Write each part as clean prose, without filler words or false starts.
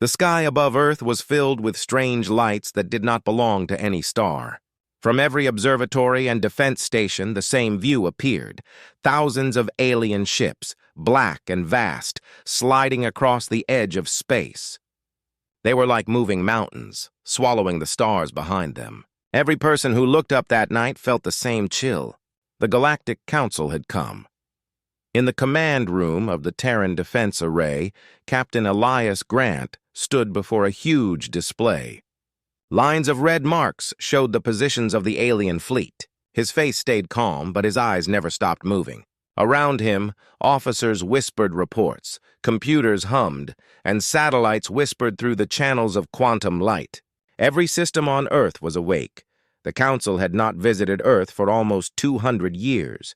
The sky above Earth was filled with strange lights that did not belong to any star. From every observatory and defense station, the same view appeared. Thousands of alien ships, black and vast, sliding across the edge of space. They were like moving mountains, swallowing the stars behind them. Every person who looked up that night felt the same chill. The Galactic Council had come. In the command room of the Terran Defense Array, Captain Elias Grant stood before a huge display. Lines of red marks showed the positions of the alien fleet. His face stayed calm, but his eyes never stopped moving. Around him, officers whispered reports, computers hummed, and satellites whispered through the channels of quantum light. Every system on Earth was awake. The Council had not visited Earth for almost 200 years.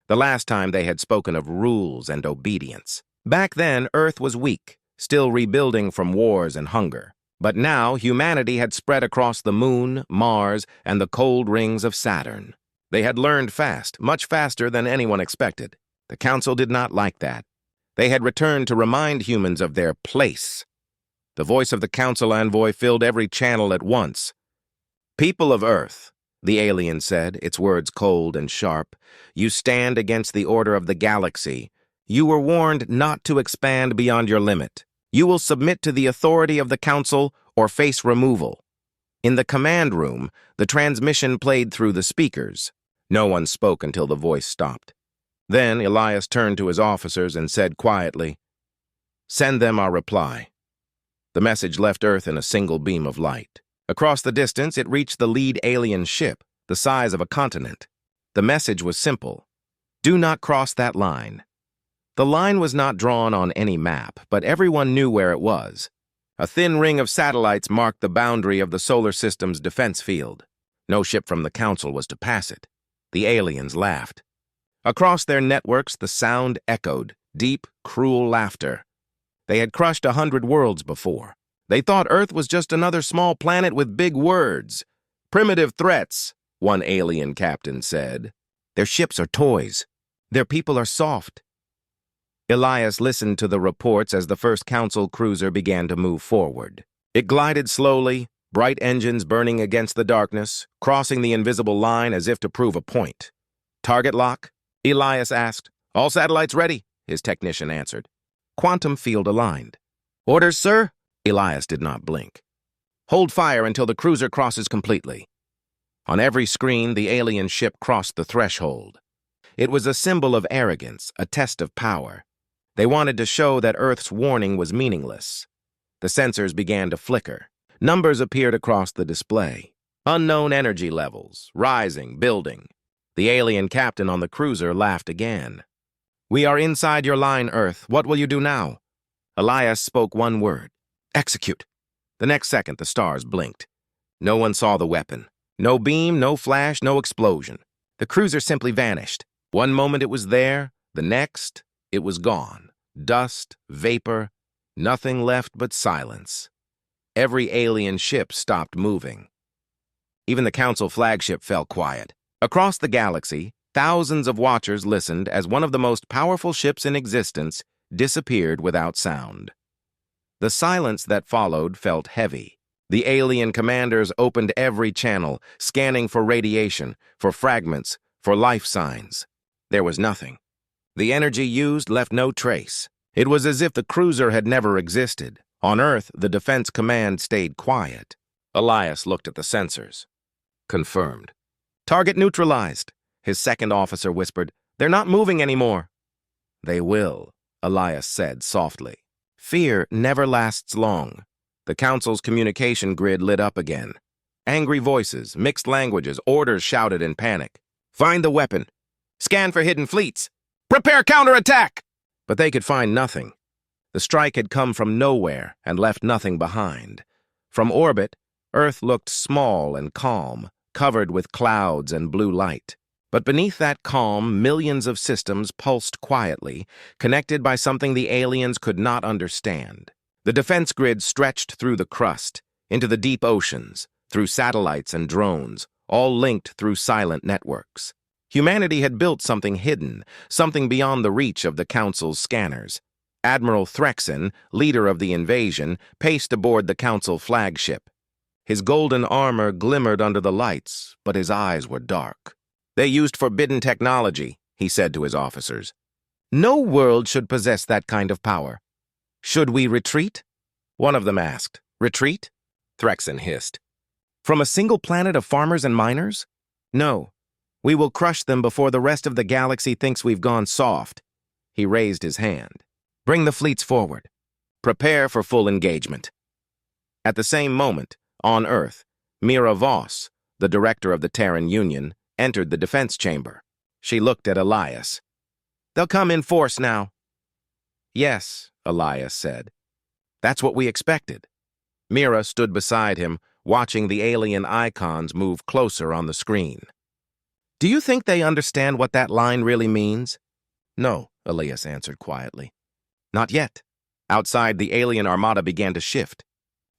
The last time they had spoken of rules and obedience. Back then, Earth was weak, still rebuilding from wars and hunger. But now, humanity had spread across the Moon, Mars, and the cold rings of Saturn. They had learned fast, much faster than anyone expected. The Council did not like that. They had returned to remind humans of their place. The voice of the Council envoy filled every channel at once. "People of Earth," the alien said, its words cold and sharp, "you stand against the order of the galaxy. You were warned not to expand beyond your limit. You will submit to the authority of the Council or face removal." In the command room, the transmission played through the speakers. No one spoke until the voice stopped. Then Elias turned to his officers and said quietly, "Send them our reply." The message left Earth in a single beam of light. Across the distance, it reached the lead alien ship, the size of a continent. The message was simple: "Do not cross that line." The line was not drawn on any map, but everyone knew where it was. A thin ring of satellites marked the boundary of the solar system's defense field. No ship from the Council was to pass it. The aliens laughed. Across their networks, the sound echoed, deep, cruel laughter. They had crushed 100 worlds before. They thought Earth was just another small planet with big words. "Primitive threats," one alien captain said. "Their ships are toys. Their people are soft." Elias listened to the reports as the first Council cruiser began to move forward. It glided slowly, bright engines burning against the darkness, crossing the invisible line as if to prove a point. "Target lock?" Elias asked. "All satellites ready," his technician answered. "Quantum field aligned." "Orders, sir?" Elias did not blink. "Hold fire until the cruiser crosses completely." On every screen, the alien ship crossed the threshold. It was a symbol of arrogance, a test of power. They wanted to show that Earth's warning was meaningless. The sensors began to flicker. Numbers appeared across the display. Unknown energy levels, rising, building. The alien captain on the cruiser laughed again. "We are inside your line, Earth. What will you do now?" Elias spoke one word: "Execute." The next second, the stars blinked. No one saw the weapon. No beam, no flash, no explosion. The cruiser simply vanished. One moment it was there, the next, it was gone. Dust, vapor, nothing left but silence. Every alien ship stopped moving. Even the Council flagship fell quiet. Across the galaxy, thousands of watchers listened as one of the most powerful ships in existence disappeared without sound. The silence that followed felt heavy. The alien commanders opened every channel, scanning for radiation, for fragments, for life signs. There was nothing. The energy used left no trace. It was as if the cruiser had never existed. On Earth, the Defense Command stayed quiet. Elias looked at the sensors. Confirmed. "Target neutralized," his second officer whispered. "They're not moving anymore." "They will," Elias said softly. Fear never lasts long. The Council's communication grid lit up again. Angry voices, mixed languages, orders shouted in panic. "Find the weapon. Scan for hidden fleets. Prepare counterattack!" But they could find nothing. The strike had come from nowhere and left nothing behind. From orbit, Earth looked small and calm, covered with clouds and blue light. But beneath that calm, millions of systems pulsed quietly, connected by something the aliens could not understand. The defense grid stretched through the crust, into the deep oceans, through satellites and drones, all linked through silent networks. Humanity had built something hidden, something beyond the reach of the Council's scanners. Admiral Threxen, leader of the invasion, paced aboard the Council flagship. His golden armor glimmered under the lights, but his eyes were dark. "They used forbidden technology," he said to his officers. "No world should possess that kind of power. Should we retreat?" One of them asked. "Retreat?" Threxen hissed. "From a single planet of farmers and miners? No. We will crush them before the rest of the galaxy thinks we've gone soft." He raised his hand. "Bring the fleets forward. Prepare for full engagement." At the same moment, on Earth, Mira Voss, the director of the Terran Union, entered the defense chamber. She looked at Elias. "They'll come in force now." "Yes," Elias said. "That's what we expected." Mira stood beside him, watching the alien icons move closer on the screen. "Do you think they understand what that line really means?" "No," Elias answered quietly. "Not yet." Outside, the alien armada began to shift.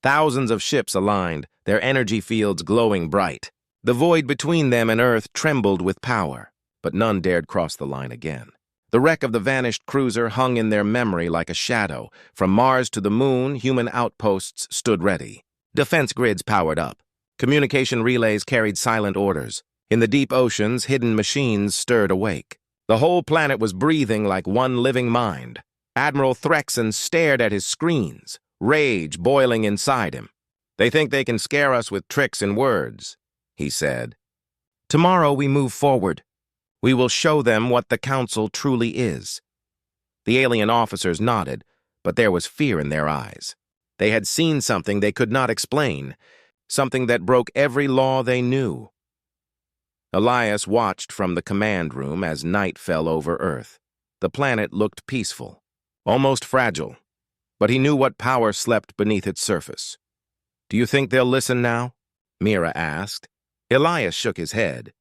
Thousands of ships aligned, their energy fields glowing bright. The void between them and Earth trembled with power, but none dared cross the line again. The wreck of the vanished cruiser hung in their memory like a shadow. From Mars to the Moon, human outposts stood ready. Defense grids powered up. Communication relays carried silent orders. In the deep oceans, hidden machines stirred awake. The whole planet was breathing like one living mind. Admiral Threxen stared at his screens, rage boiling inside him. "They think they can scare us with tricks and words," he said. "Tomorrow we move forward. We will show them what the Council truly is." The alien officers nodded, but there was fear in their eyes. They had seen something they could not explain, something that broke every law they knew. Elias watched from the command room as night fell over Earth. The planet looked peaceful, almost fragile, but he knew what power slept beneath its surface. "Do you think they'll listen now?" Mira asked. Elias shook his head.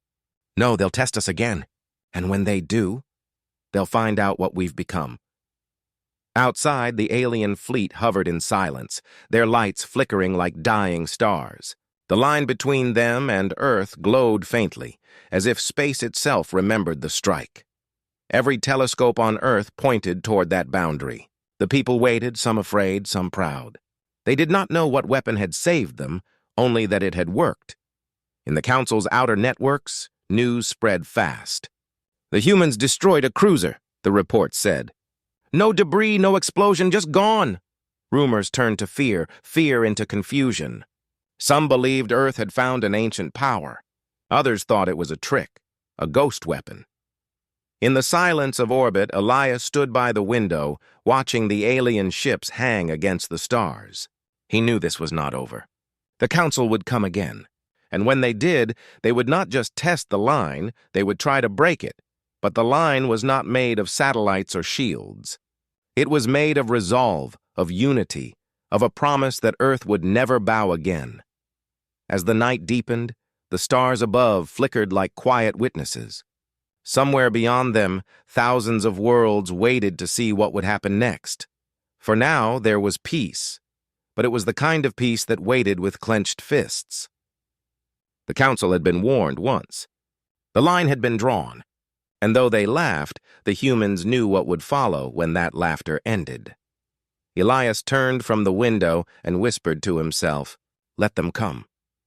"No, they'll test us again. And when they do, they'll find out what we've become." Outside, the alien fleet hovered in silence, their lights flickering like dying stars. The line between them and Earth glowed faintly, as if space itself remembered the strike. Every telescope on Earth pointed toward that boundary. The people waited, some afraid, some proud. They did not know what weapon had saved them, only that it had worked. In the Council's outer networks, news spread fast. "The humans destroyed a cruiser," the report said. "No debris, no explosion, just gone." Rumors turned to fear, fear into confusion. Some believed Earth had found an ancient power. Others thought it was a trick, a ghost weapon. In the silence of orbit, Elias stood by the window, watching the alien ships hang against the stars. He knew this was not over. The Council would come again. And when they did, they would not just test the line, they would try to break it. But the line was not made of satellites or shields. It was made of resolve, of unity, of a promise that Earth would never bow again. As the night deepened, the stars above flickered like quiet witnesses. Somewhere beyond them, thousands of worlds waited to see what would happen next. For now, there was peace, but it was the kind of peace that waited with clenched fists. The Council had been warned once. The line had been drawn, and though they laughed, the humans knew what would follow when that laughter ended. Elias turned from the window and whispered to himself, "Let them come."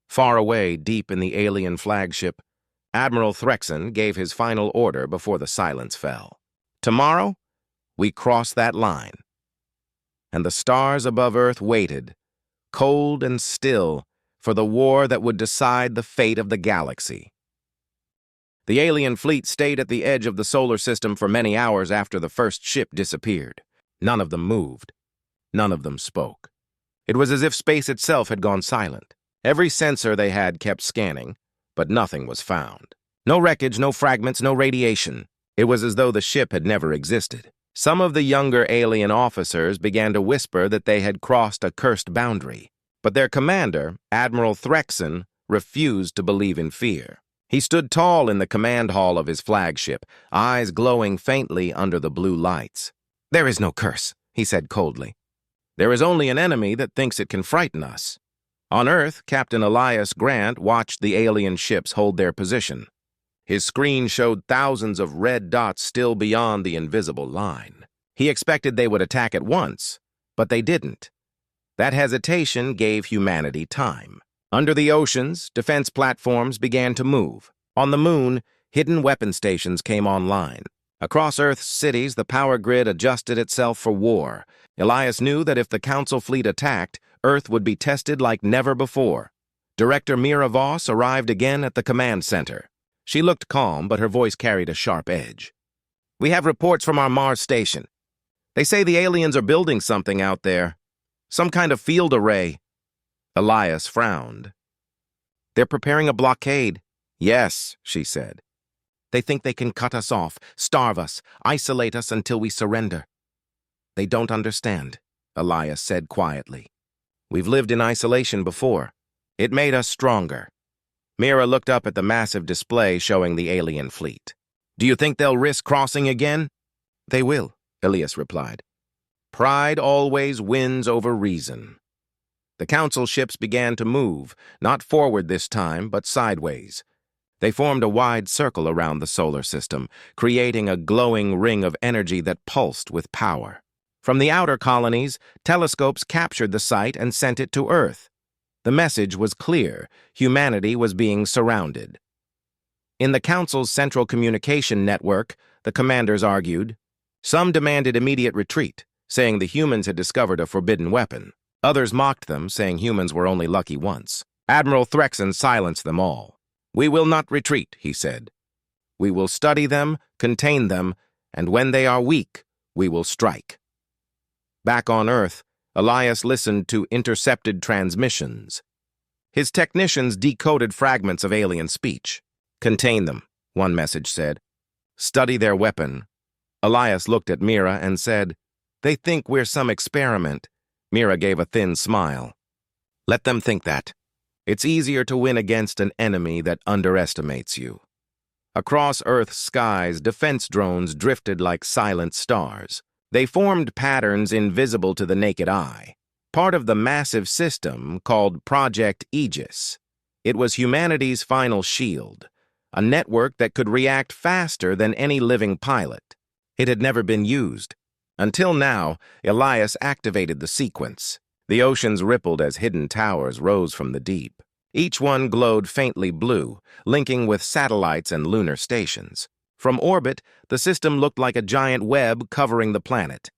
Far away, deep in the alien flagship, Admiral Threxen gave his final order before the silence fell. "Tomorrow, we cross that line." And the stars above Earth waited, cold and still, for the war that would decide the fate of the galaxy. The alien fleet stayed at the edge of the solar system for many hours after the first ship disappeared. None of them moved. None of them spoke. It was as if space itself had gone silent. Every sensor they had kept scanning, but nothing was found. No wreckage, no fragments, no radiation. It was as though the ship had never existed. Some of the younger alien officers began to whisper that they had crossed a cursed boundary. But their commander, Admiral Threxen, refused to believe in fear. He stood tall in the command hall of his flagship, eyes glowing faintly under the blue lights. "There is no curse," he said coldly. "There is only an enemy that thinks it can frighten us." On Earth, Captain Elias Grant watched the alien ships hold their position. His screen showed thousands of red dots still beyond the invisible line. He expected they would attack at once, but they didn't. That hesitation gave humanity time. Under the oceans, defense platforms began to move. On the moon, hidden weapon stations came online. Across Earth's cities, the power grid adjusted itself for war. Elias knew that if the Council fleet attacked, Earth would be tested like never before. Director Mira Voss arrived again at the command center. She looked calm, but her voice carried a sharp edge. "We have reports from our Mars station. They say the aliens are building something out there. Some kind of field array." Elias frowned. "They're preparing a blockade." "Yes," she said. "They think they can cut us off, starve us, isolate us until we surrender." "They don't understand," Elias said quietly. "We've lived in isolation before. It made us stronger." Mira looked up at the massive display showing the alien fleet. "Do you think they'll risk crossing again?" "They will," Elias replied. "Pride always wins over reason." The Council ships began to move, not forward this time, but sideways. They formed a wide circle around the solar system, creating a glowing ring of energy that pulsed with power. From the outer colonies, telescopes captured the sight and sent it to Earth. The message was clear: humanity was being surrounded. In the Council's central communication network, the commanders argued. Some demanded immediate retreat, saying the humans had discovered a forbidden weapon. Others mocked them, saying humans were only lucky once. Admiral Threxen silenced them all. "We will not retreat," he said. "We will study them, contain them, and when they are weak, we will strike." Back on Earth, Elias listened to intercepted transmissions. His technicians decoded fragments of alien speech. "Contain them," one message said. "Study their weapon." Elias looked at Mira and said, "They think we're some experiment." Mira gave a thin smile. "Let them think that. It's easier to win against an enemy that underestimates you." Across Earth's skies, defense drones drifted like silent stars. They formed patterns invisible to the naked eye, part of the massive system called Project Aegis. It was humanity's final shield, a network that could react faster than any living pilot. It had never been used. Until now, Elias activated the sequence. The oceans rippled as hidden towers rose from the deep. Each one glowed faintly blue, linking with satellites and lunar stations. From orbit, the system looked like a giant web covering the planet.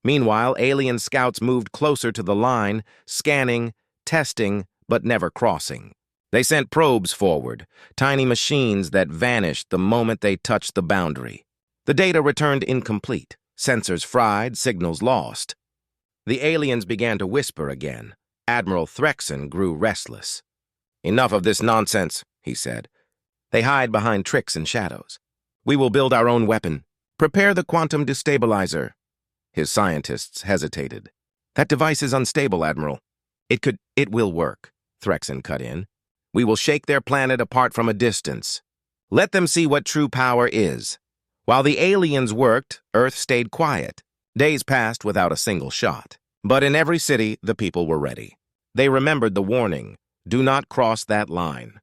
Meanwhile, alien scouts moved closer to the line, scanning, testing, but never crossing. They sent probes forward, tiny machines that vanished the moment they touched the boundary. The data returned incomplete, sensors fried, signals lost. The aliens began to whisper again. Admiral Threxen grew restless. "Enough of this nonsense," he said. "They hide behind tricks and shadows. We will build our own weapon. Prepare the quantum destabilizer." His scientists hesitated. "That device is unstable, Admiral." It will work," Threxen cut in. "We will shake their planet apart from a distance. Let them see what true power is." While the aliens worked, Earth stayed quiet. Days passed without a single shot. But in every city, the people were ready. They remembered the warning, "Do not cross that line."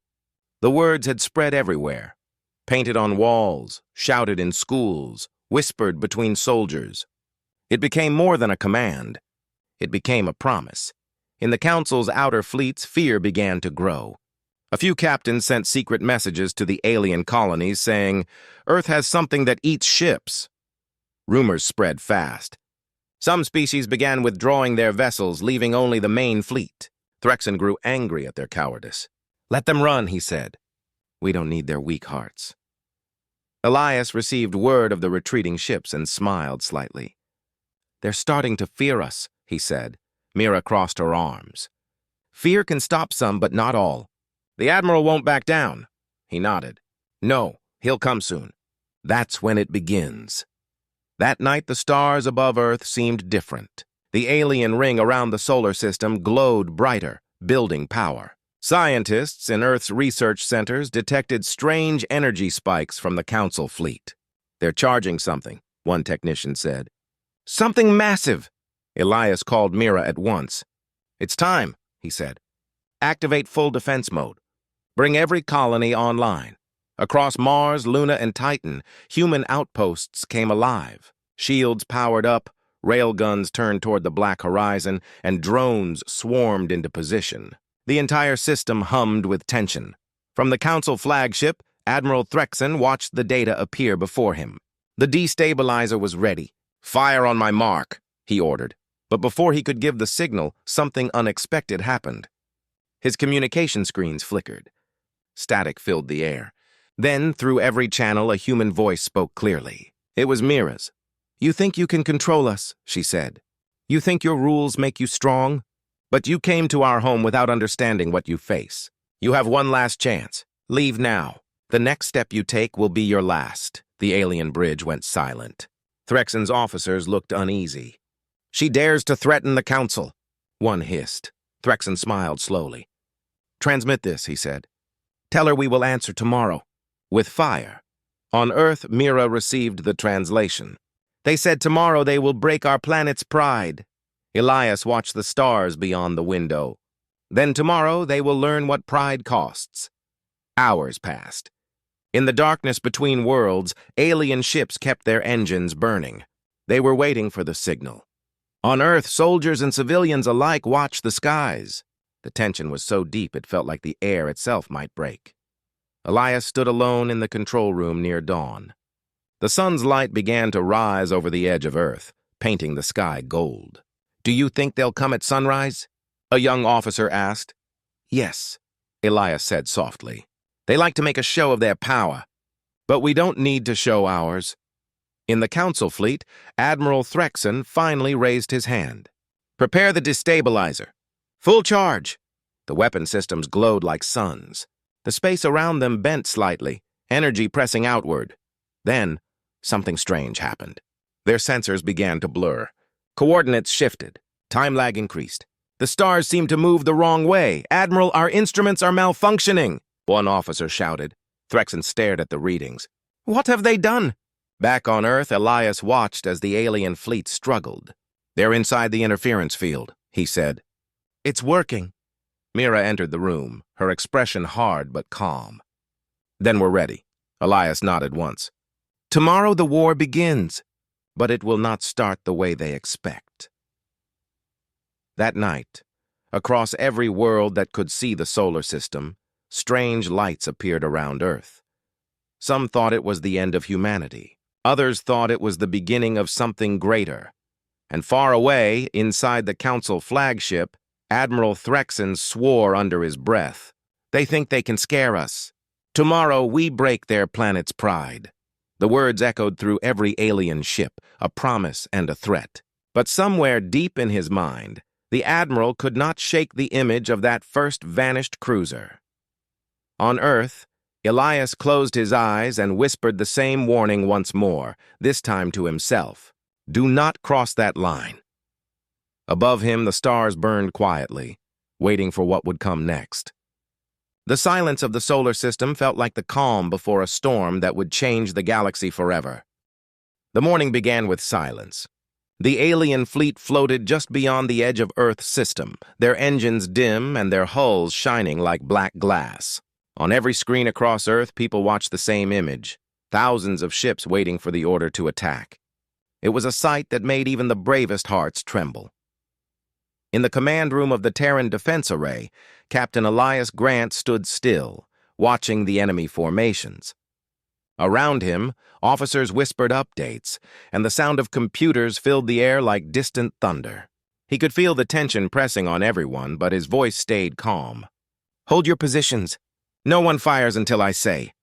The words had spread everywhere. Painted on walls, shouted in schools, whispered between soldiers. It became more than a command. It became a promise. In the Council's outer fleets, fear began to grow. A few captains sent secret messages to the alien colonies saying, "Earth has something that eats ships." Rumors spread fast. Some species began withdrawing their vessels, leaving only the main fleet. Threxen grew angry at their cowardice. "Let them run," he said. "We don't need their weak hearts." Elias received word of the retreating ships and smiled slightly. "They're starting to fear us," he said. Mira crossed her arms. "Fear can stop some, but not all. The Admiral won't back down." He nodded. "No, he'll come soon. That's when it begins." That night, the stars above Earth seemed different. The alien ring around the solar system glowed brighter, building power. Scientists in Earth's research centers detected strange energy spikes from the Council fleet. "They're charging something," one technician said. "Something massive!" Elias called Mira at once. "It's time," he said. "Activate full defense mode. Bring every colony online." Across Mars, Luna, and Titan, human outposts came alive. Shields powered up, railguns turned toward the black horizon, and drones swarmed into position. The entire system hummed with tension. From the Council flagship, Admiral Threxon watched the data appear before him. The destabilizer was ready. "Fire on my mark," he ordered. But before he could give the signal, something unexpected happened. His communication screens flickered. Static filled the air. Then, through every channel, a human voice spoke clearly. It was Mira's. "You think you can control us," she said. "You think your rules make you strong? But you came to our home without understanding what you face. You have one last chance. Leave now. The next step you take will be your last." The alien bridge went silent. Threxon's officers looked uneasy. "She dares to threaten the Council," one hissed. Threxon smiled slowly. "Transmit this," he said. "Tell her we will answer tomorrow. With fire." On Earth, Mira received the translation. "They said tomorrow they will break our planet's pride." Elias watched the stars beyond the window. "Then tomorrow they will learn what pride costs." Hours passed. In the darkness between worlds, alien ships kept their engines burning. They were waiting for the signal. On Earth, soldiers and civilians alike watched the skies. The tension was so deep it felt like the air itself might break. Elias stood alone in the control room near dawn. The sun's light began to rise over the edge of Earth, painting the sky gold. "Do you think they'll come at sunrise?" a young officer asked. "Yes," Elias said softly. "They like to make a show of their power. But we don't need to show ours." In the Council fleet, Admiral Threxon finally raised his hand. "Prepare the destabilizer. Full charge." The weapon systems glowed like suns. The space around them bent slightly, energy pressing outward. Then, something strange happened. Their sensors began to blur. Coordinates shifted. Time lag increased. "The stars seem to move the wrong way. Admiral, our instruments are malfunctioning," one officer shouted. Threxon stared at the readings. "What have they done?" Back on Earth, Elias watched as the alien fleet struggled. "They're inside the interference field," he said. "It's working." Mira entered the room, her expression hard but calm. "Then we're ready." Elias nodded once. "Tomorrow the war begins, but it will not start the way they expect." That night, across every world that could see the solar system, strange lights appeared around Earth. Some thought it was the end of humanity. Others thought it was the beginning of something greater. And far away, inside the Council flagship, Admiral Threxon swore under his breath. "They think they can scare us. Tomorrow we break their planet's pride." The words echoed through every alien ship, a promise and a threat. But somewhere deep in his mind, the Admiral could not shake the image of that first vanished cruiser. On Earth, Elias closed his eyes and whispered the same warning once more, this time to himself. "Do not cross that line." Above him, the stars burned quietly, waiting for what would come next. The silence of the solar system felt like the calm before a storm that would change the galaxy forever. The morning began with silence. The alien fleet floated just beyond the edge of Earth's system, their engines dim and their hulls shining like black glass. On every screen across Earth, people watched the same image, thousands of ships waiting for the order to attack. It was a sight that made even the bravest hearts tremble. In the command room of the Terran Defense Array, Captain Elias Grant stood still, watching the enemy formations. Around him, officers whispered updates, and the sound of computers filled the air like distant thunder. He could feel the tension pressing on everyone, but his voice stayed calm. "Hold your positions. No one fires until I say."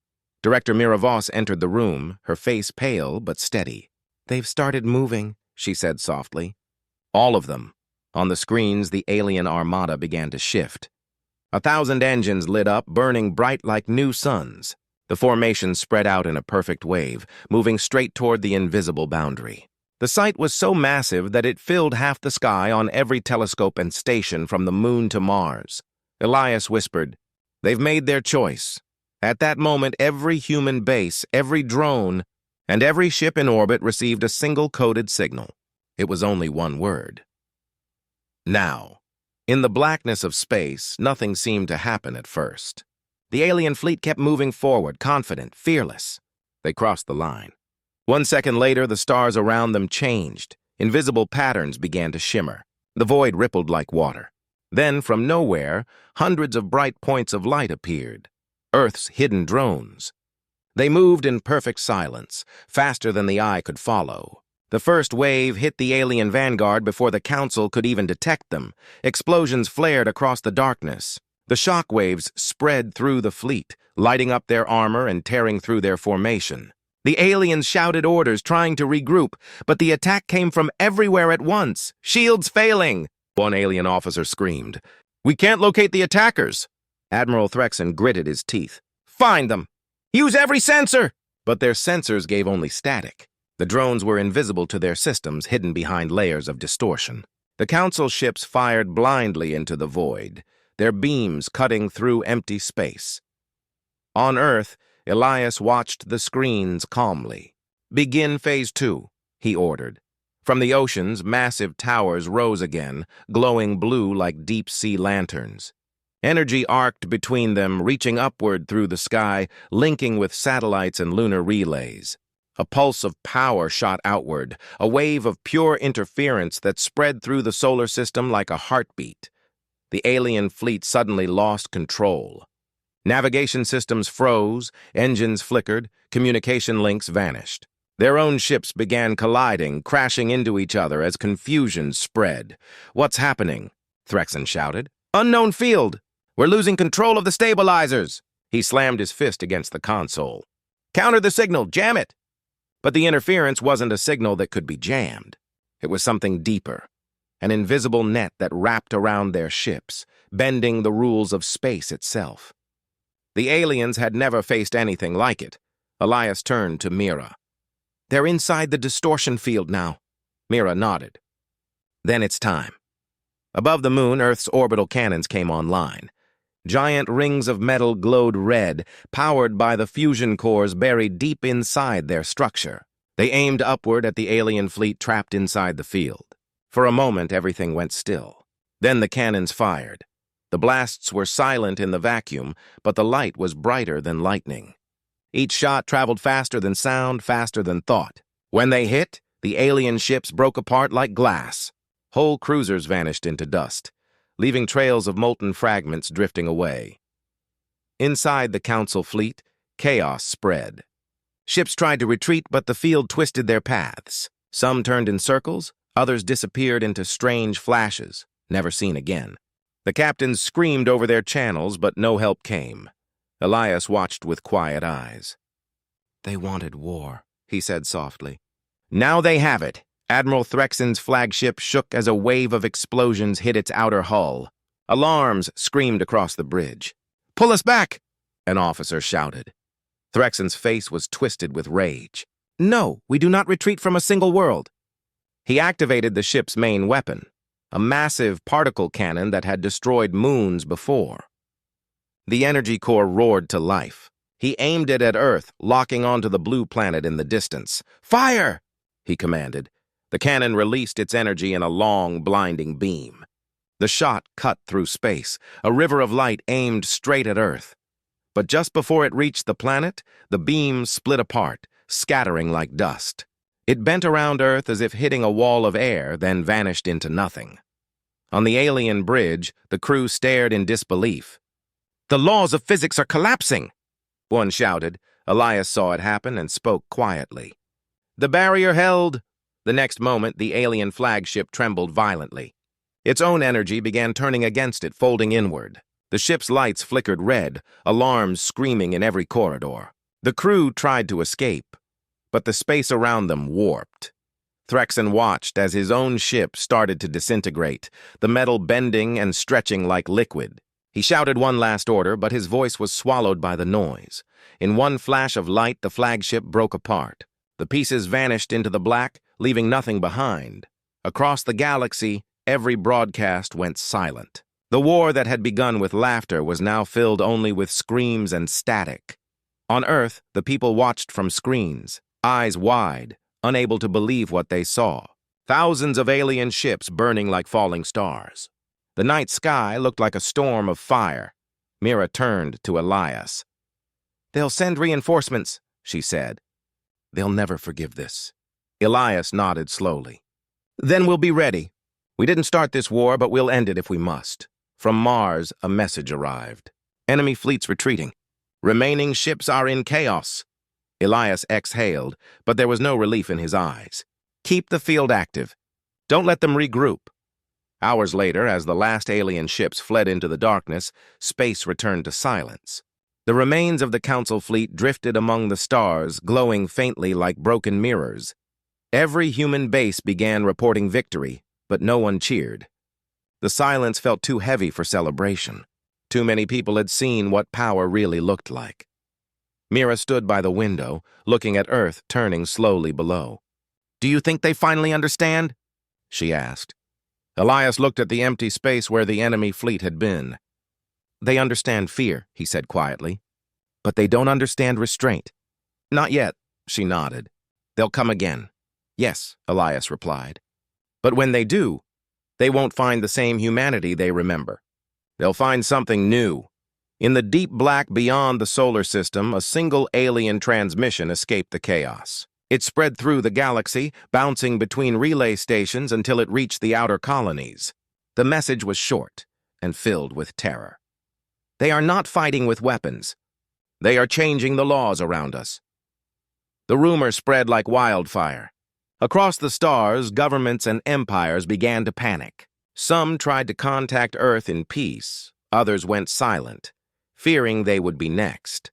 Director Miravos entered the room, her face pale but steady. "They've started moving," she said softly. All of them. On the screens, the alien armada began to shift. 1,000 engines lit up, burning bright like new suns. The formation spread out in a perfect wave, moving straight toward the invisible boundary. The sight was so massive that it filled half the sky on every telescope and station from the moon to Mars. Elias whispered, "They've made their choice." At that moment, every human base, every drone, and every ship in orbit received a single coded signal. It was only one word. Now. In the blackness of space, nothing seemed to happen at first. The alien fleet kept moving forward, confident, fearless. They crossed the line. 1 second later, the stars around them changed. Invisible patterns began to shimmer. The void rippled like water. Then, from nowhere, hundreds of bright points of light appeared. Earth's hidden drones. They moved in perfect silence, faster than the eye could follow. The first wave hit the alien vanguard before the Council could even detect them. Explosions flared across the darkness. The shock waves spread through the fleet, lighting up their armor and tearing through their formation. The aliens shouted orders, trying to regroup, but the attack came from everywhere at once. "Shields failing!" one alien officer screamed. "We can't locate the attackers!" Admiral Threxen gritted his teeth. "Find them! Use every sensor!" But their sensors gave only static. The drones were invisible to their systems, hidden behind layers of distortion. The Council ships fired blindly into the void, their beams cutting through empty space. On Earth, Elias watched the screens calmly. "Begin Phase 2, he ordered. From the oceans, massive towers rose again, glowing blue like deep-sea lanterns. Energy arced between them, reaching upward through the sky, linking with satellites and lunar relays. A pulse of power shot outward, a wave of pure interference that spread through the solar system like a heartbeat. The alien fleet suddenly lost control. Navigation systems froze, engines flickered, communication links vanished. Their own ships began colliding, crashing into each other as confusion spread. "What's happening?" Threxen shouted. "Unknown field! We're losing control of the stabilizers!" He slammed his fist against the console. "Counter the signal! Jam it!" But the interference wasn't a signal that could be jammed. It was something deeper. An invisible net that wrapped around their ships, bending the rules of space itself. The aliens had never faced anything like it. Elias turned to Mira. "They're inside the distortion field now." Mira nodded. "Then it's time." Above the moon, Earth's orbital cannons came online. Giant rings of metal glowed red, powered by the fusion cores buried deep inside their structure. They aimed upward at the alien fleet trapped inside the field. For a moment, everything went still. Then the cannons fired. The blasts were silent in the vacuum, but the light was brighter than lightning. Each shot traveled faster than sound, faster than thought. When they hit, the alien ships broke apart like glass. Whole cruisers vanished into dust, leaving trails of molten fragments drifting away. Inside the Council fleet, chaos spread. Ships tried to retreat, but the field twisted their paths. Some turned in circles, others disappeared into strange flashes, never seen again. The captains screamed over their channels, but no help came. Elias watched with quiet eyes. "They wanted war," he said softly. "Now they have it." Admiral Threxen's flagship shook as a wave of explosions hit its outer hull. Alarms screamed across the bridge. "Pull us back!" an officer shouted. Threxen's face was twisted with rage. "No, we do not retreat from a single world." He activated the ship's main weapon, a massive particle cannon that had destroyed moons before. The energy core roared to life. He aimed it at Earth, locking onto the blue planet in the distance. "Fire!" he commanded. The cannon released its energy in a long, blinding beam. The shot cut through space, a river of light aimed straight at Earth. But just before it reached the planet, the beam split apart, scattering like dust. It bent around Earth as if hitting a wall of air, then vanished into nothing. On the alien bridge, the crew stared in disbelief. "The laws of physics are collapsing!" one shouted. Elias saw it happen and spoke quietly. "The barrier held." The next moment, the alien flagship trembled violently. Its own energy began turning against it, folding inward. The ship's lights flickered red, alarms screaming in every corridor. The crew tried to escape, but the space around them warped. Threxen watched as his own ship started to disintegrate, the metal bending and stretching like liquid. He shouted one last order, but his voice was swallowed by the noise. In one flash of light, the flagship broke apart. The pieces vanished into the black, leaving nothing behind. Across the galaxy, every broadcast went silent. The war that had begun with laughter was now filled only with screams and static. On Earth, the people watched from screens, eyes wide, unable to believe what they saw. Thousands of alien ships burning like falling stars. The night sky looked like a storm of fire. Mira turned to Elias. "They'll send reinforcements," she said. They'll never forgive this. Elias nodded slowly. Then we'll be ready. We didn't start this war, but we'll end it if we must. From Mars, a message arrived. Enemy fleets retreating. Remaining ships are in chaos. Elias exhaled, but there was no relief in his eyes. Keep the field active. Don't let them regroup. Hours later, as the last alien ships fled into the darkness, space returned to silence. The remains of the Council fleet drifted among the stars, glowing faintly like broken mirrors. Every human base began reporting victory, but no one cheered. The silence felt too heavy for celebration. Too many people had seen what power really looked like. Mira stood by the window, looking at Earth turning slowly below. "Do you think they finally understand?" she asked. Elias looked at the empty space where the enemy fleet had been. "They understand fear," he said quietly. "But they don't understand restraint." "Not yet," she nodded. "They'll come again." "Yes," Elias replied. "But when they do, they won't find the same humanity they remember. They'll find something new." In the deep black beyond the solar system, a single alien transmission escaped the chaos. It spread through the galaxy, bouncing between relay stations until it reached the outer colonies. The message was short and filled with terror. "They are not fighting with weapons. They are changing the laws around us." The rumor spread like wildfire. Across the stars, governments and empires began to panic. Some tried to contact Earth in peace. Others went silent, fearing they would be next.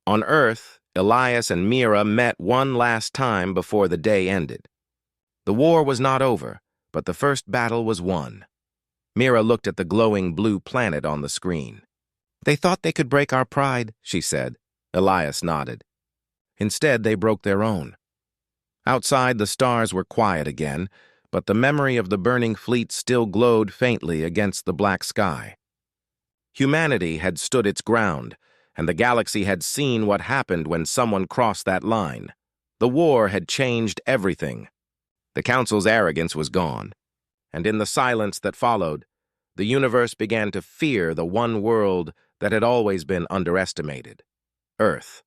On Earth, Elias and Mira met one last time before the day ended. The war was not over, but the first battle was won. Mira looked at the glowing blue planet on the screen. "They thought they could break our pride," she said. Elias nodded. "Instead, they broke their own." Outside, the stars were quiet again, but the memory of the burning fleet still glowed faintly against the black sky. Humanity had stood its ground, and the galaxy had seen what happened when someone crossed that line. The war had changed everything. The Council's arrogance was gone, and in the silence that followed, the universe began to fear the one world that had always been underestimated: Earth.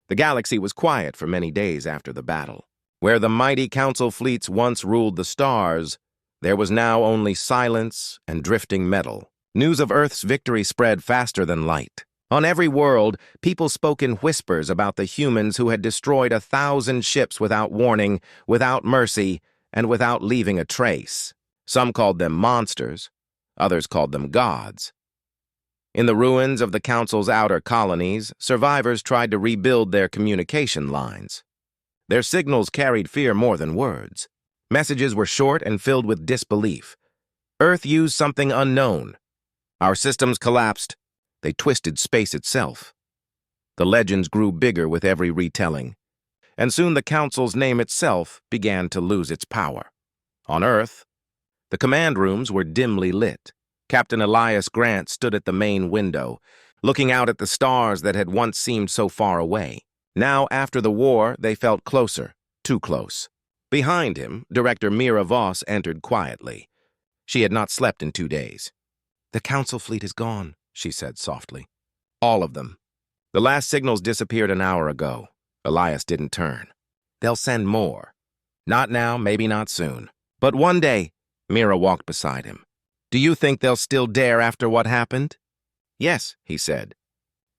The galaxy was quiet for many days after the battle. Where the mighty Council fleets once ruled the stars, there was now only silence and drifting metal. News of Earth's victory spread faster than light. On every world, people spoke in whispers about the humans who had destroyed 1,000 ships without warning, without mercy, and without leaving a trace. Some called them monsters, others called them gods. In the ruins of the Council's outer colonies, survivors tried to rebuild their communication lines. Their signals carried fear more than words. Messages were short and filled with disbelief. Earth used something unknown. Our systems collapsed. They twisted space itself. The legends grew bigger with every retelling, and soon the Council's name itself began to lose its power. On Earth, the command rooms were dimly lit. Captain Elias Grant stood at the main window, looking out at the stars that had once seemed so far away. Now, after the war, they felt closer, too close. Behind him, Director Mira Voss entered quietly. She had not slept in 2 days. "The Council fleet is gone," she said softly. "All of them. The last signals disappeared an hour ago." Elias didn't turn. "They'll send more. Not now, maybe not soon. But one day," Mira walked beside him. "Do you think they'll still dare after what happened?" "Yes," he said.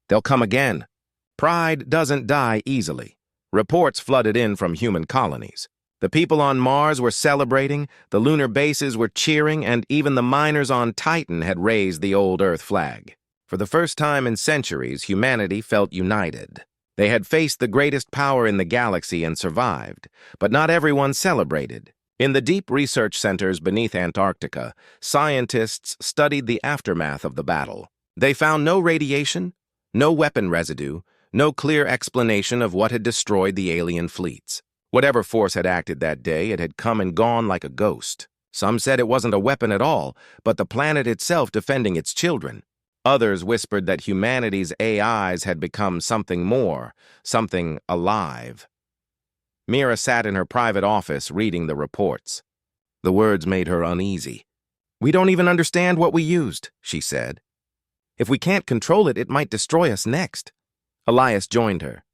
"They'll come again. Pride doesn't die easily." Reports flooded in from human colonies. The people on Mars were celebrating, the lunar bases were cheering, and even the miners on Titan had raised the old Earth flag. For the first time in centuries, humanity felt united. They had faced the greatest power in the galaxy and survived, but not everyone celebrated. In the deep research centers beneath Antarctica, scientists studied the aftermath of the battle. They found no radiation, no weapon residue, no clear explanation of what had destroyed the alien fleets. Whatever force had acted that day, it had come and gone like a ghost. Some said it wasn't a weapon at all, but the planet itself defending its children. Others whispered that humanity's AIs had become something more, something alive. Mira sat in her private office reading the reports. The words made her uneasy. "We don't even understand what we used," she said. "If we can't control it, it might destroy us next." Elias joined her.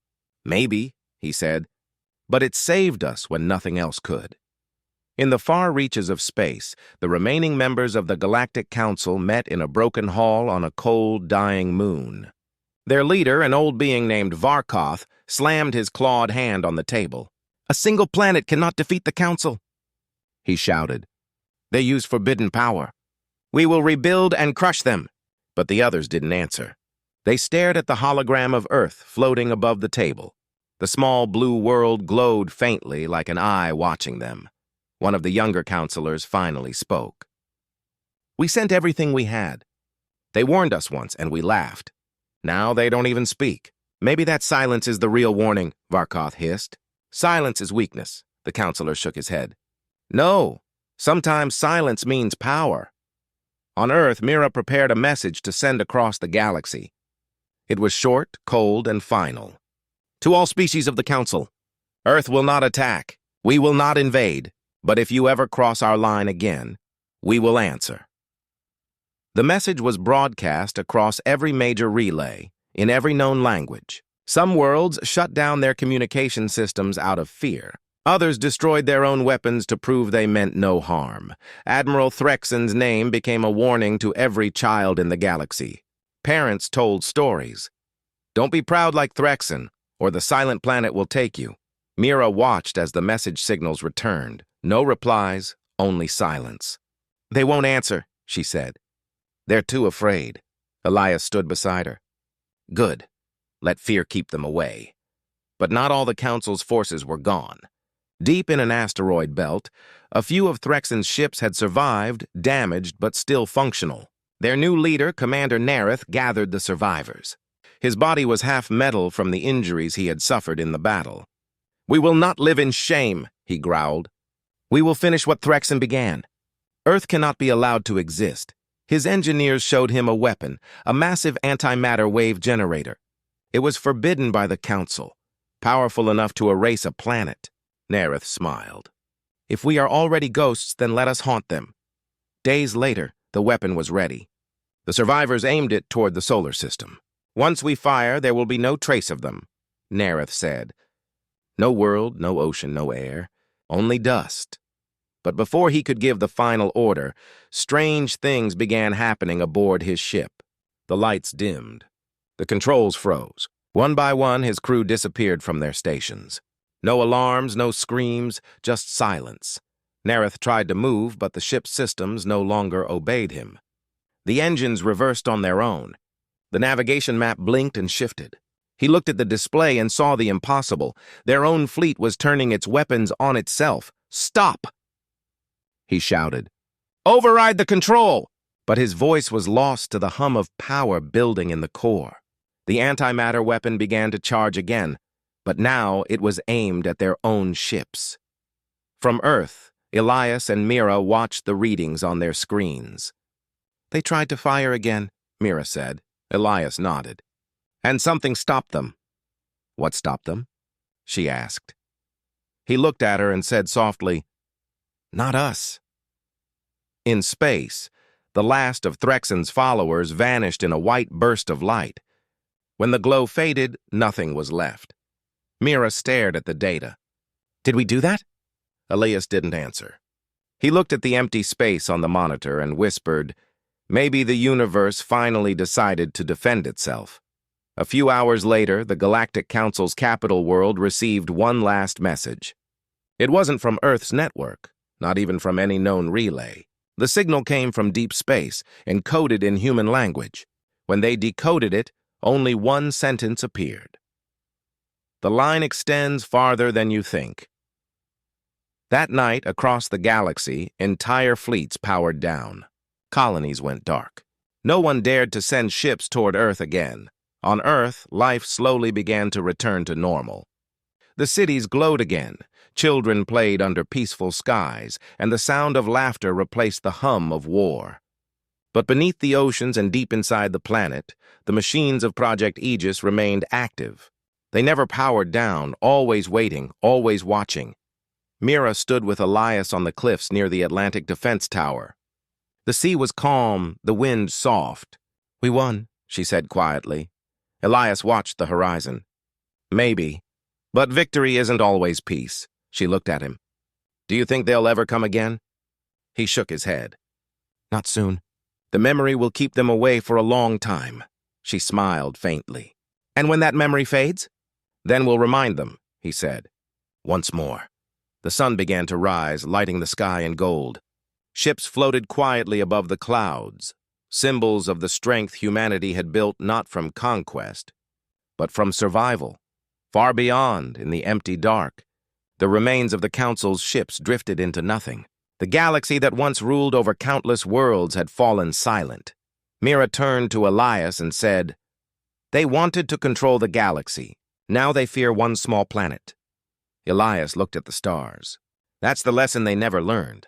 "Maybe," he said, "but it saved us when nothing else could." In the far reaches of space, the remaining members of the Galactic Council met in a broken hall on a cold, dying moon. Their leader, an old being named Varkoth, slammed his clawed hand on the table. "A single planet cannot defeat the Council," he shouted. "They use forbidden power. We will rebuild and crush them." But the others didn't answer. They stared at the hologram of Earth floating above the table. The small blue world glowed faintly like an eye watching them. One of the younger counselors finally spoke. "We sent everything we had. They warned us once, and we laughed. Now they don't even speak. Maybe that silence is the real warning," Varkoth hissed. "Silence is weakness," the counselor shook his head. "No, sometimes silence means power." On Earth, Mira prepared a message to send across the galaxy. It was short, cold, and final. "To all species of the Council, Earth will not attack. We will not invade. But if you ever cross our line again, we will answer." The message was broadcast across every major relay, in every known language. Some worlds shut down their communication systems out of fear. Others destroyed their own weapons to prove they meant no harm. Admiral Threxon's name became a warning to every child in the galaxy. Parents told stories. "Don't be proud like Threxon, or the silent planet will take you." Mira watched as the message signals returned. No replies, only silence. "They won't answer," she said. "They're too afraid." Elias stood beside her. "Good. Let fear keep them away." But not all the Council's forces were gone. Deep in an asteroid belt, a few of Threxon's ships had survived, damaged but still functional. Their new leader, Commander Nareth, gathered the survivors. His body was half metal from the injuries he had suffered in the battle. "We will not live in shame," he growled. "We will finish what Threxon began. Earth cannot be allowed to exist." His engineers showed him a weapon, a massive antimatter wave generator. It was forbidden by the Council, powerful enough to erase a planet. Nareth smiled. "If we are already ghosts, then let us haunt them." Days later, the weapon was ready. The survivors aimed it toward the solar system. "Once we fire, there will be no trace of them," Nareth said. "No world, no ocean, no air, only dust." But before he could give the final order, strange things began happening aboard his ship. The lights dimmed. The controls froze. One by one, his crew disappeared from their stations. No alarms, no screams, just silence. Nareth tried to move, but the ship's systems no longer obeyed him. The engines reversed on their own. The navigation map blinked and shifted. He looked at the display and saw the impossible. Their own fleet was turning its weapons on itself. "Stop!" he shouted. "Override the control!" But his voice was lost to the hum of power building in the core. The antimatter weapon began to charge again, but now it was aimed at their own ships. From Earth, Elias and Mira watched the readings on their screens. "They tried to fire again," Mira said. Elias nodded. "And something stopped them." "What stopped them?" she asked. He looked at her and said softly, "Not us." In space, the last of Threxon's followers vanished in a white burst of light. When the glow faded, nothing was left. Mira stared at the data. "Did we do that?" Elias didn't answer. He looked at the empty space on the monitor and whispered, "Maybe the universe finally decided to defend itself." A few hours later, the Galactic Council's capital world received one last message. It wasn't from Earth's network, not even from any known relay. The signal came from deep space, encoded in human language. When they decoded it, only one sentence appeared. "The line extends farther than you think." That night, across the galaxy, entire fleets powered down. Colonies went dark. No one dared to send ships toward Earth again. On Earth, life slowly began to return to normal. The cities glowed again. Children played under peaceful skies, and the sound of laughter replaced the hum of war. But beneath the oceans and deep inside the planet, the machines of Project Aegis remained active. They never powered down, always waiting, always watching. Mira stood with Elias on the cliffs near the Atlantic Defense Tower. The sea was calm, the wind soft. "We won," she said quietly. Elias watched the horizon. "Maybe." But victory isn't always peace. She looked at him. Do you think they'll ever come again? He shook his head. Not soon. The memory will keep them away for a long time. She smiled faintly. And when that memory fades? Then we'll remind them, he said. Once more. The sun began to rise, lighting the sky in gold. Ships floated quietly above the clouds, symbols of the strength humanity had built not from conquest, but from survival. Far beyond, in the empty dark, the remains of the Council's ships drifted into nothing. The galaxy that once ruled over countless worlds had fallen silent. Mira turned to Elias and said, They wanted to control the galaxy. Now they fear one small planet. Elias looked at the stars. That's the lesson they never learned.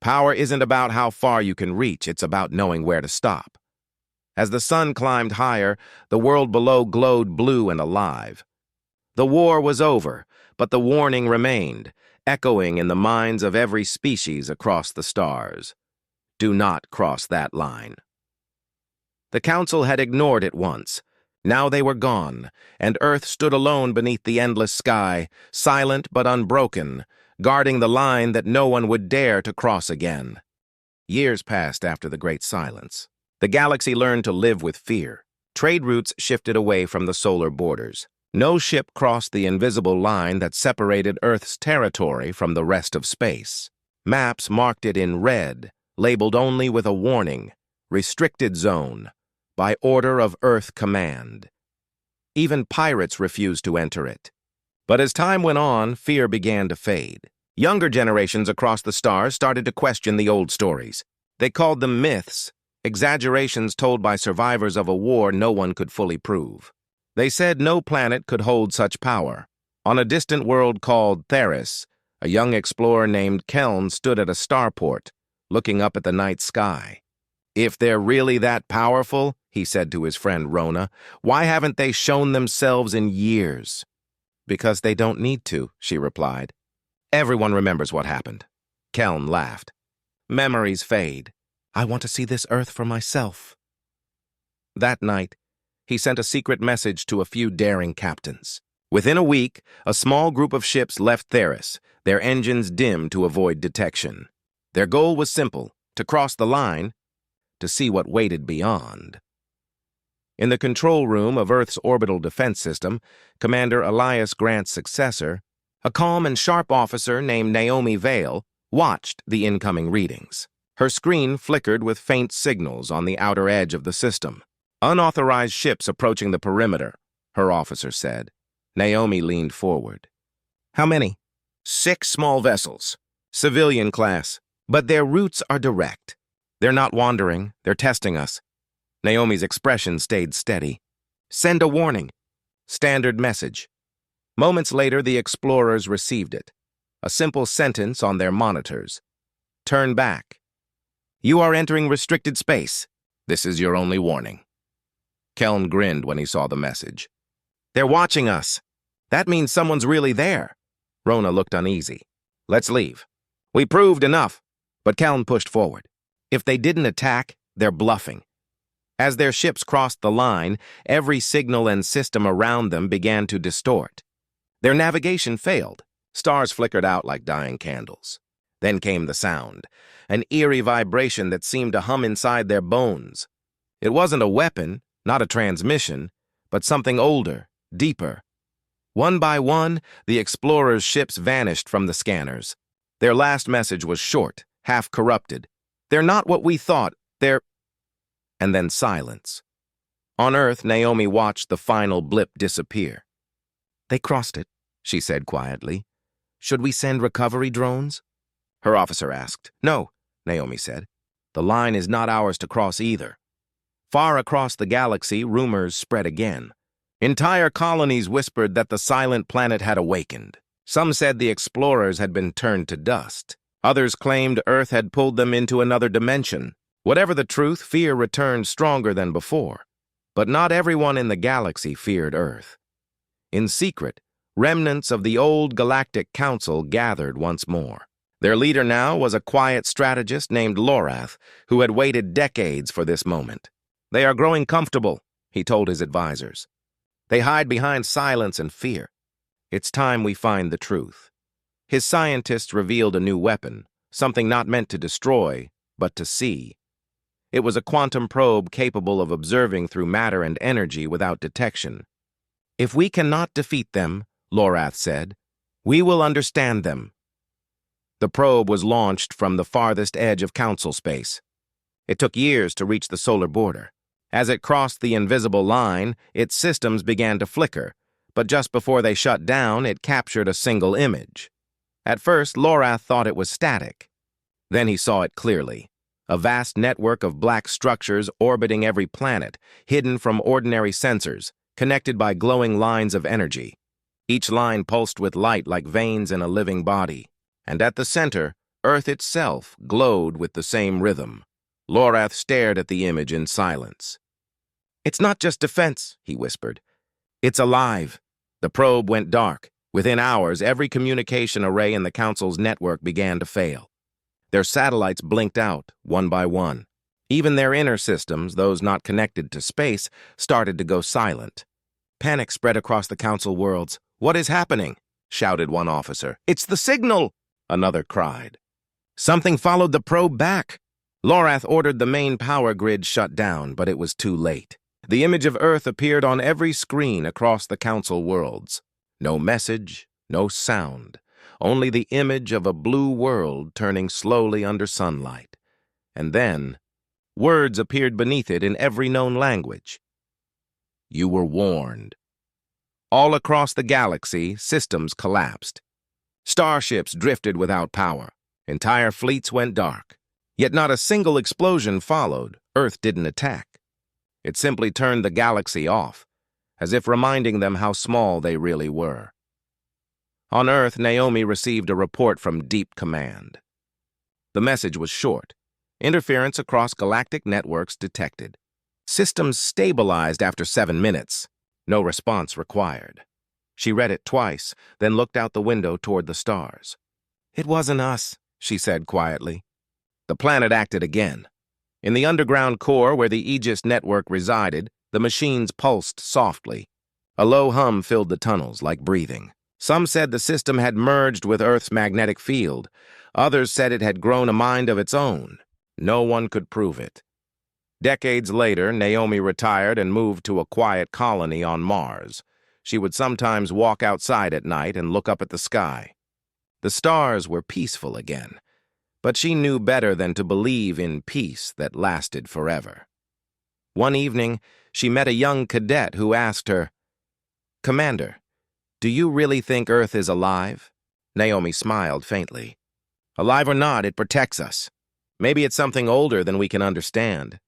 Power isn't about how far you can reach, it's about knowing where to stop. As the sun climbed higher, the world below glowed blue and alive. The war was over, but the warning remained, echoing in the minds of every species across the stars. Do not cross that line. The Council had ignored it once. Now they were gone, and Earth stood alone beneath the endless sky, silent but unbroken, guarding the line that no one would dare to cross again. Years passed after the Great Silence. The galaxy learned to live with fear. Trade routes shifted away from the solar borders. No ship crossed the invisible line that separated Earth's territory from the rest of space. Maps marked it in red, labeled only with a warning, Restricted Zone, by order of Earth Command. Even pirates refused to enter it. But as time went on, fear began to fade. Younger generations across the stars started to question the old stories. They called them myths, exaggerations told by survivors of a war no one could fully prove. They said no planet could hold such power. On a distant world called Theris, a young explorer named Keln stood at a starport, looking up at the night sky. If they're really that powerful, he said to his friend Rona, why haven't they shown themselves in years? Because they don't need to, she replied. Everyone remembers what happened. Keln laughed. Memories fade. I want to see this Earth for myself. That night, he sent a secret message to a few daring captains. Within a week, a small group of ships left Theris, their engines dimmed to avoid detection. Their goal was simple, to cross the line, to see what waited beyond. In the control room of Earth's orbital defense system, Commander Elias Grant's successor, a calm and sharp officer named Naomi Vale, watched the incoming readings. Her screen flickered with faint signals on the outer edge of the system. Unauthorized ships approaching the perimeter, her officer said. Naomi leaned forward. How many? 6 small vessels, civilian class, but their routes are direct. They're not wandering, they're testing us. Naomi's expression stayed steady. Send a warning. Standard message. Moments later, the explorers received it. A simple sentence on their monitors. Turn back. You are entering restricted space. This is your only warning. Keln grinned when he saw the message. They're watching us. That means someone's really there. Rona looked uneasy. Let's leave. We proved enough. But Keln pushed forward. If they didn't attack, they're bluffing. As their ships crossed the line, every signal and system around them began to distort. Their navigation failed. Stars flickered out like dying candles. Then came the sound, an eerie vibration that seemed to hum inside their bones. It wasn't a weapon, not a transmission, but something older, deeper. One by one, the explorers' ships vanished from the scanners. Their last message was short, half corrupted. They're not what we thought, they're... And then silence. On Earth, Naomi watched the final blip disappear. They crossed it, she said quietly. Should we send recovery drones? Her officer asked. No, Naomi said. The line is not ours to cross either. Far across the galaxy, rumors spread again. Entire colonies whispered that the silent planet had awakened. Some said the explorers had been turned to dust. Others claimed Earth had pulled them into another dimension. Whatever the truth, fear returned stronger than before. But not everyone in the galaxy feared Earth. In secret, remnants of the old Galactic Council gathered once more. Their leader now was a quiet strategist named Lorath, who had waited decades for this moment. They are growing comfortable, he told his advisors. They hide behind silence and fear. It's time we find the truth. His scientists revealed a new weapon, something not meant to destroy, but to see. It was a quantum probe capable of observing through matter and energy without detection. If we cannot defeat them, Lorath said, we will understand them. The probe was launched from the farthest edge of Council space. It took years to reach the solar border. As it crossed the invisible line, its systems began to flicker, but just before they shut down, it captured a single image. At first, Lorath thought it was static. Then he saw it clearly. A vast network of black structures orbiting every planet, hidden from ordinary sensors, connected by glowing lines of energy. Each line pulsed with light like veins in a living body. And at the center, Earth itself glowed with the same rhythm. Lorath stared at the image in silence. "It's not just defense," he whispered. "It's alive." The probe went dark. Within hours, every communication array in the Council's network began to fail. Their satellites blinked out, one by one. Even their inner systems, those not connected to space, started to go silent. Panic spread across the Council worlds. "What is happening?" shouted one officer. "It's the signal!" another cried. Something followed the probe back. Lorath ordered the main power grid shut down, but it was too late. The image of Earth appeared on every screen across the Council worlds. No message, no sound, only the image of a blue world turning slowly under sunlight. And then, words appeared beneath it in every known language. "You were warned." All across the galaxy, systems collapsed. Starships drifted without power. Entire fleets went dark. Yet not a single explosion followed. Earth didn't attack. It simply turned the galaxy off, as if reminding them how small they really were. On Earth, Naomi received a report from Deep Command. The message was short. Interference across galactic networks detected. Systems stabilized after 7 minutes. No response required. She read it twice, then looked out the window toward the stars. "It wasn't us," she said quietly. The planet acted again. In the underground core where the Aegis network resided, the machines pulsed softly. A low hum filled the tunnels like breathing. Some said the system had merged with Earth's magnetic field. Others said it had grown a mind of its own. No one could prove it. Decades later, Naomi retired and moved to a quiet colony on Mars. She would sometimes walk outside at night and look up at the sky. The stars were peaceful again, but she knew better than to believe in peace that lasted forever. One evening, she met a young cadet who asked her, "Commander, do you really think Earth is alive?" Naomi smiled faintly. "Alive or not, it protects us. Maybe it's something older than we can understand."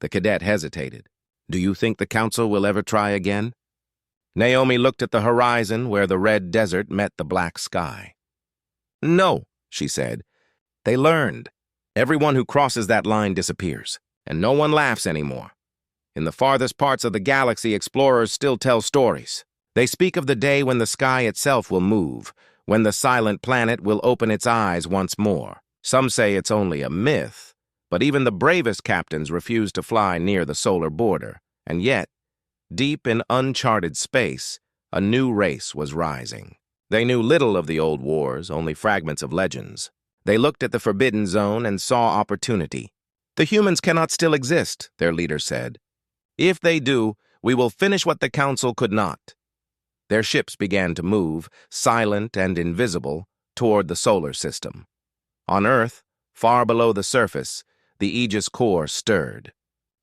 The cadet hesitated. "Do you think the Council will ever try again?" Naomi looked at the horizon where the red desert met the black sky. "No," she said. "They learned. Everyone who crosses that line disappears, and no one laughs anymore. In the farthest parts of the galaxy, explorers still tell stories. They speak of the day when the sky itself will move, when the silent planet will open its eyes once more. Some say it's only a myth, but even the bravest captains refuse to fly near the solar border. And yet, deep in uncharted space, a new race was rising. They knew little of the old wars, only fragments of legends. They looked at the Forbidden Zone and saw opportunity. "The humans cannot still exist," their leader said. "If they do, we will finish what the Council could not." Their ships began to move, silent and invisible, toward the solar system. On Earth, far below the surface, the Aegis core stirred.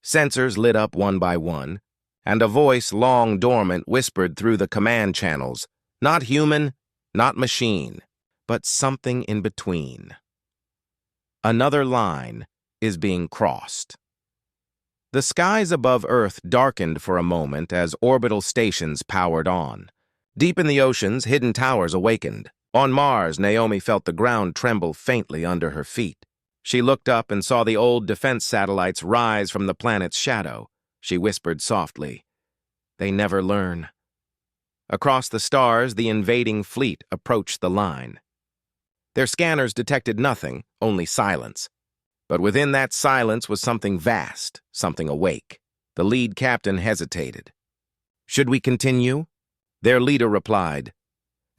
Sensors lit up one by one, and a voice long dormant whispered through the command channels, "Not human, not machine, but something in between. Another line is being crossed." The skies above Earth darkened for a moment as orbital stations powered on. Deep in the oceans, hidden towers awakened. On Mars, Naomi felt the ground tremble faintly under her feet. She looked up and saw the old defense satellites rise from the planet's shadow. She whispered softly, "They never learn." Across the stars, the invading fleet approached the line. Their scanners detected nothing, only silence. But within that silence was something vast, something awake. The lead captain hesitated. "Should we continue?" Their leader replied,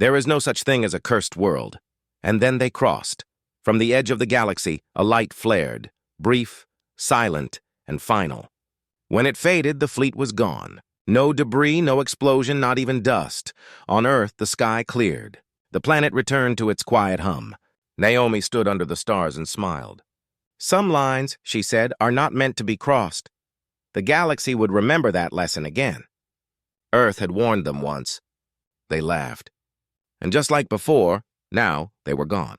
There is no such thing as a cursed world. And then they crossed. From the edge of the galaxy, a light flared, brief, silent, and final. When it faded, the fleet was gone. No debris, no explosion, not even dust. On Earth, the sky cleared. The planet returned to its quiet hum. Naomi stood under the stars and smiled. Some lines, she said, are not meant to be crossed. The galaxy would remember that lesson again. Earth had warned them once. They laughed. And just like before, now they were gone.